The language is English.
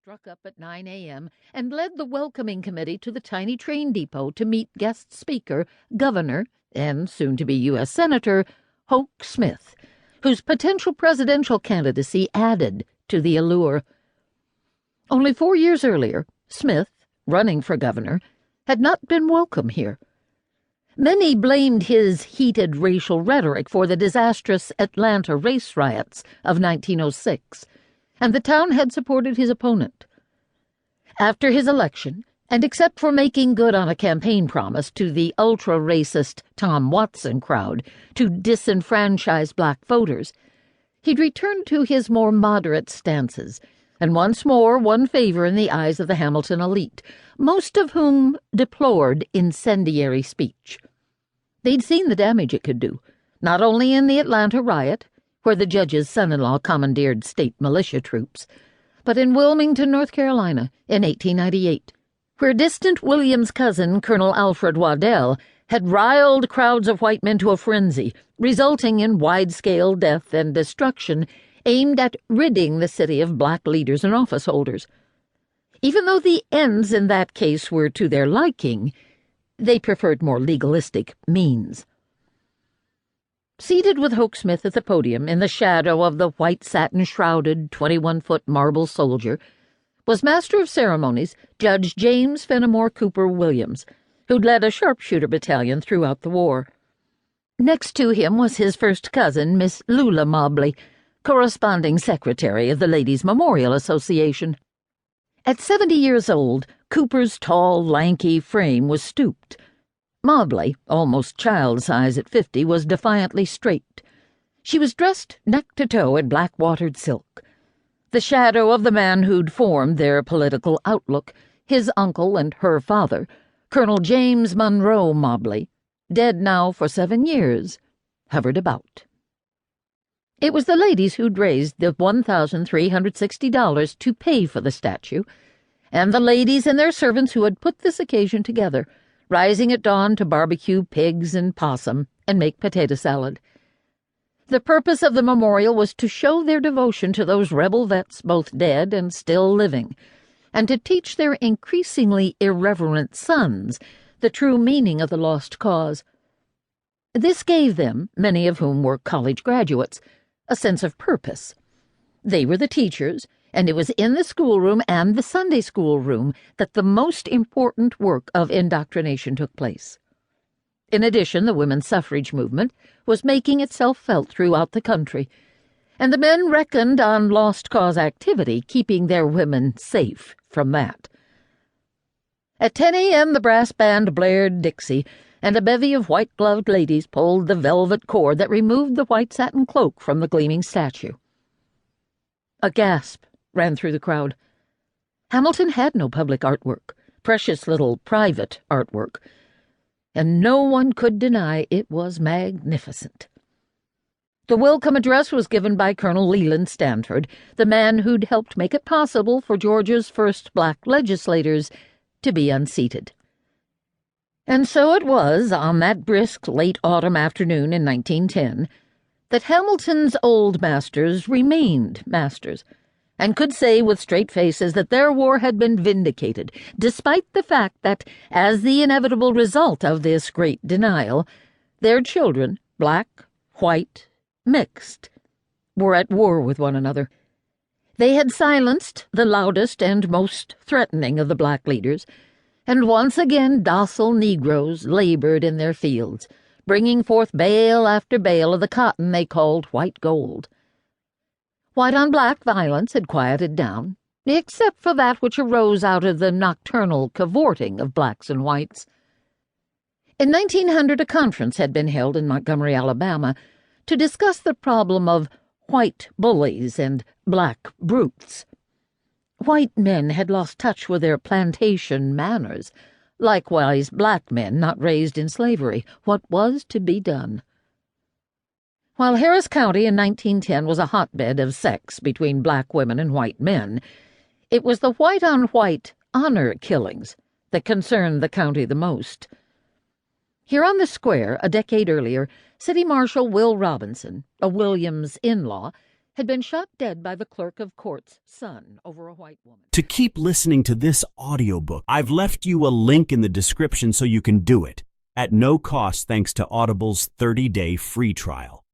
struck up at 9 a.m. and led the welcoming committee to the tiny train depot to meet guest speaker, Governor, and soon-to-be U.S. Senator, Hoke Smith, whose potential presidential candidacy added to the allure. Only 4 years earlier, Smith, running for governor, had not been welcome here. Many blamed his heated racial rhetoric for the disastrous Atlanta race riots of 1906, and the town had supported his opponent. After his election, and except for making good on a campaign promise to the ultra-racist Tom Watson crowd to disenfranchise black voters, he'd returned to his more moderate stances, and once more won favor in the eyes of the Hamilton elite, most of whom deplored incendiary speech. They'd seen the damage it could do, not only in the Atlanta riot, where the judge's son-in-law commandeered state militia troops, but in Wilmington, North Carolina, in 1898, where distant William's cousin, Colonel Alfred Waddell, had riled crowds of white men to a frenzy, resulting in wide-scale death and destruction aimed at ridding the city of black leaders and office holders. Even though the ends in that case were to their liking, they preferred more legalistic means. Seated with Hoke Smith at the podium in the shadow of the white satin-shrouded 21-foot marble soldier was Master of Ceremonies Judge James Fenimore Cooper Williams, who'd led a sharpshooter battalion throughout the war. Next to him was his first cousin, Miss Lula Mobley, corresponding secretary of the Ladies' Memorial Association. At 70 years old, Cooper's tall, lanky frame was stooped. Mobley, almost child-size at 50, was defiantly straight. She was dressed neck to toe in black-watered silk. The shadow of the man who'd formed their political outlook, his uncle and her father, Colonel James Monroe Mobley, dead now for 7 years, hovered about. It was the ladies who'd raised the $1,360 to pay for the statue, and the ladies and their servants who had put this occasion together, rising at dawn to barbecue pigs and possum and make potato salad. The purpose of the memorial was to show their devotion to those rebel vets, both dead and still living, and to teach their increasingly irreverent sons the true meaning of the lost cause. This gave them, many of whom were college graduates, a sense of purpose. They were the teachers, and it was in the schoolroom and the Sunday school room that the most important work of indoctrination took place. In addition, the women's suffrage movement was making itself felt throughout the country, and the men reckoned on lost cause activity, keeping their women safe from that. At 10 a.m. the brass band blared Dixie, and a bevy of white-gloved ladies pulled the velvet cord that removed the white satin cloak from the gleaming statue. A gasp ran through the crowd. Hamilton had no public artwork, precious little private artwork, and no one could deny it was magnificent. The welcome address was given by Colonel Leland Stanford, the man who'd helped make it possible for Georgia's first black legislators to be unseated. And so it was, on that brisk late autumn afternoon in 1910, that Hamilton's old masters remained masters, and could say with straight faces that their war had been vindicated, despite the fact that, as the inevitable result of this great denial, their children, black, white, mixed, were at war with one another. They had silenced the loudest and most threatening of the black leaders, and once again docile Negroes labored in their fields, bringing forth bale after bale of the cotton they called white gold. White-on-black violence had quieted down, except for that which arose out of the nocturnal cavorting of blacks and whites. In 1900, a conference had been held in Montgomery, Alabama, to discuss the problem of white bullies and black brutes. White men had lost touch with their plantation manners, likewise black men not raised in slavery. What was to be done? While Harris County in 1910 was a hotbed of sex between black women and white men, it was the white-on-white honor killings that concerned the county the most. Here on the square, a decade earlier, City Marshal Will Robinson, a Williams in-law, had been shot dead by the clerk of court's son over a white woman. To keep listening to this audiobook, I've left you a link in the description so you can do it, at no cost thanks to Audible's 30-day free trial.